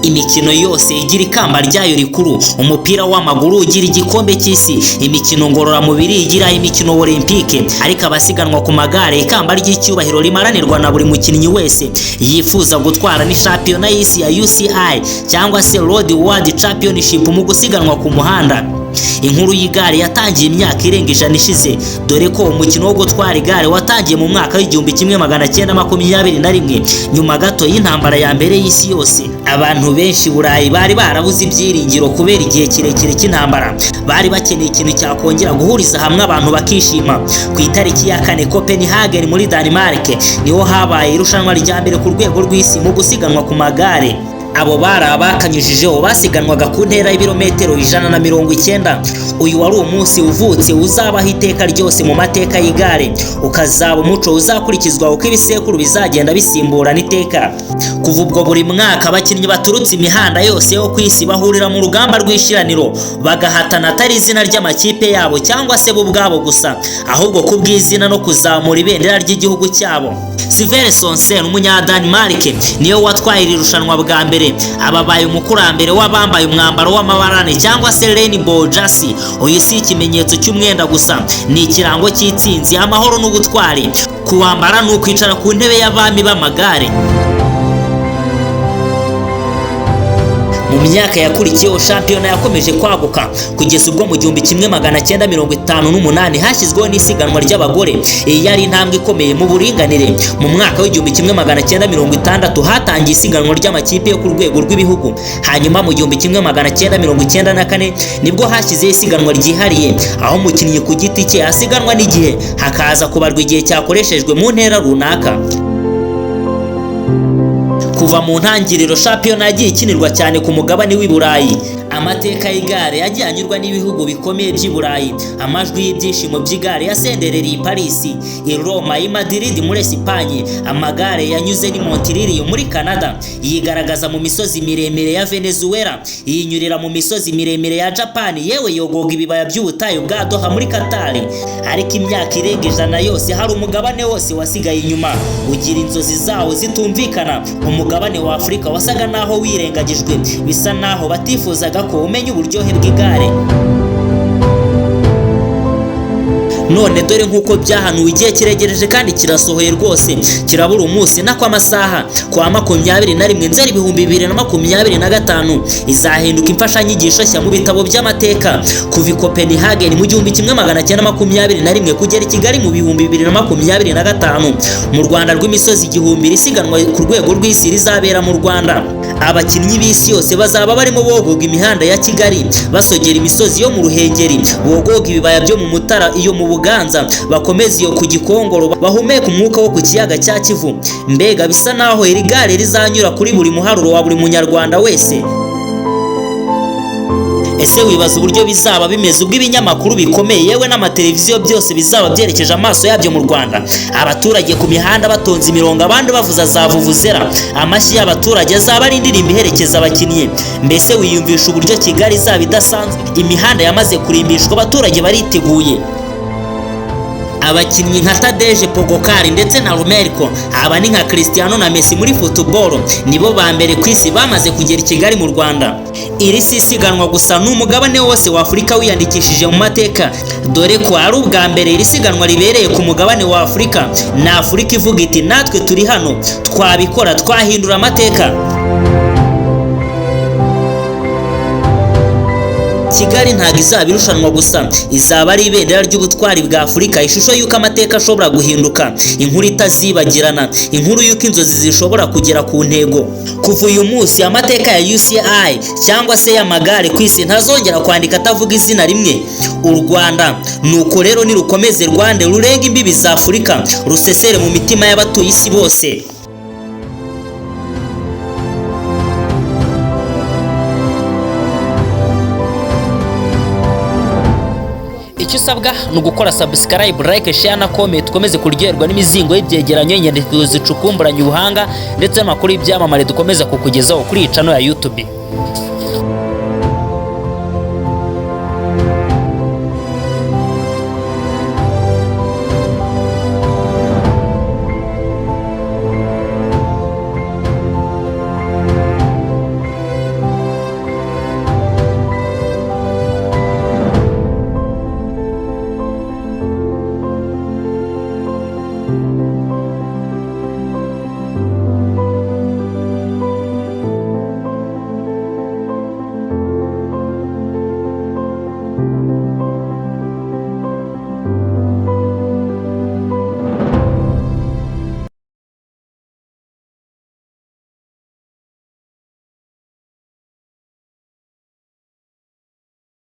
Imikino yose igira ikamba ryayo rikuru. Umupira w'amaguru ugira igikombe cy'isi, imikino ngororamubiri igira imikino olympique, ariko abasiganwa ku magare ikamba ry'icyubahiro rimaranirwa na buri mukinnyi wese yifuza gutwara ni shampiyona y'isi ya UCI cyangwa se Road World Championship mu gusiganwa ku muhanda. Inkuru y'igare yatangiye imyaka irenga ijana ishize, dore ko umukino wo gutwara igare watangiye mu mwaka w'1921 nyuma gato y'intambara ya mbere y'isi yose. Abantu benshi Burayi bari barabuze ibyiringiro kubera igihe kirekire cy'intambara, bari bakeneye ikintu cyakongera guhuriza hamwe abantu bakishima. Ku itariki ya 4 Copenhagen muri Denmark niho habaye irushanwa rya mbere ku rwego rw'isi mu gusiganwa ku magare. Abo bari abakanyujijeho basiganwaga ku ntera y'ibirometero 190. Uyu wari umunsi uvutse uzabaho iteka ryose mu mateka y'igare, ukazaba umuco uzakurikizwa uko ibisekuru bizagenda bisimburana iteka. Kuva ubwo buri mwaka abakinnyi baturutse imihanda yose yo ku isi bahurira mu rugamba rw'ishiraniro, bagahatana atari izina ry'amakipe yabo cyangwa se bo ubwabo gusa, ahubwo kubw'izina no kuzamura ibendera ry'igihugu cyabo. Sivere Sonsen umunyadanmark niyo watwaye iri rushanwa bwa mbere. Ababaye umukurambere w'abambaye umwambaro w'amabarane cyangwa se rainbow jersey. Uyu si ikimenyetso cy'umwenda gusa, ni ikirango cy'itsinzi, amahoro n'ubutwari. Kuwambara ni ukwicara ku ntebe y'abami b'amagare. Mu myaka yakurikiyeho shampiyona yakomeje kwaguka kugeza ubwo mu 1958 hashyizweho n'isiganwa ry'abagore. Iyi yari intambwe ikomeye mu buringanire. Mu mwaka w'1960 hatangiye isiganwa ry'amakipe yo ku rwego rw'ibihugu. Hanyuma mu 1994 nibwo hashyizeho isiganwa ryihariye, aho umukinnyi ku giti cye asiganwa n'igihe, hakaza kubarwa igihe cyakoreshejwe mu ntera runaka. Kuva mu ntangiriro shampiyona yagiye ikinirwa cyane ku mugabane w'i Burayi. Amateka y'igare yagiye anyurwa n'ibihugu bikomeye by'i Burayi. Amajwi y'ibyishimo by'igare yasenderereye i Paris, i Roma, i Madrid muri Espagne. Amagare yanyuze ni Montreal muri Canada, yigaragaza mu misozi miremire ya Venezuela, yinyurira mu misozi miremire ya Japan, yewe yogoga ibibaya by'ubutayu bwa Doha muri Qatar. Ariko imyaka irenga ijana yose hari umugabane wose wasigaye inyuma, ugira inzozi zawo zitumvikana. Umugabane wa Afurika wasaga naho wirengagijwe, bisa naho batifuzaga ko umenya uburyohe bw'igare. None dore nk'uko byahanuwe igihe kiregereje kandi kirasohoye rwose, kirabura umunsi nako amasaha. Kwa 21 Nzeri 2025 izahinduka imfashanyigisho nshya mu bitabo by'amateka. Kuva i Copenhagen mu 1921 kugera i Kigali mu 2025, mu Rwanda rw'imisozi 1000 risiganwa ku rwego rw'isi rizabera mu Rwanda. Abakinnyi b'isi yose bazaba barimo bogoga imihanda ya Kigali, basogera imisozi yo mu Ruhengeri, bogoga ibibaya byo mu Mutara iyo mu Buganza, bakomeza iyo ku Gikongoro, bahumeka umwuka wo ku kiyaga cya Kivu. Mbega bisa naho iri gare rizanyura kuri buri muharuro wa buri munyarwanda wese. Ese wibaza uburyo bizaba bimeze ubwo ibinyamakuru bikomeye yewe n'amateleviziyo byose bizaba byerekeje amaso yabyo mu Rwanda? Abaturage ku mihanda batonze imirongo, abandi bavuza za vuvuzera. Amashyi y'abaturage azaba ari indirimbo iherekeza abakinnyi. Mbese wiyumvisha uburyo Kigali izaba idasanzwe? Imihanda yamaze kurimbishwa, abaturage bariteguye. Abakinnyi nka Tadej Pogacar ndetse na Romero, aba ni nka Cristiano na Messi muri football, nibo ba mbere ku isi bamaze kugera i Kigali mu Rwanda. Iri si isiganwa gusa, n'umugabane wose wa Afurika wiyandikishije mu mateka, dore ko ari ubwa mbere iri siganwa ribereye ku mugabane wa Afurika. Na Afurika ivuga iti natwe turi hano, twabikora, twahindura amateka. Kigali ntago izaba irushanwa gusa, izaba ari ibendera ry'ubutwari bwa Afurika, ishusho y'uko amateka ashobora guhinduka, inkuru itazibagirana, inkuru y'uko inzozi zishobora kugera ku ntego. Kuva uyu munsi amateka ya UCI cyangwa se y'amagare ku isi ntazongera kwandika atavuga izina rimwe, u Rwanda. Nuko rero nirukomeze Rwanda rurenga imbibi za Afurika, rusesere mu mitima y'abatuye isi bose. Icyo usabwa ni ugukora subscribe, like, share na comment, dukomeze kuryoherwa n'imizingo y'ibyegeranyo, inyandiko zicukumburanye ubuhanga ndetse n'amakuru y'ibyamamare dukomeza kukugezaho kuri iyi channel ya YouTube.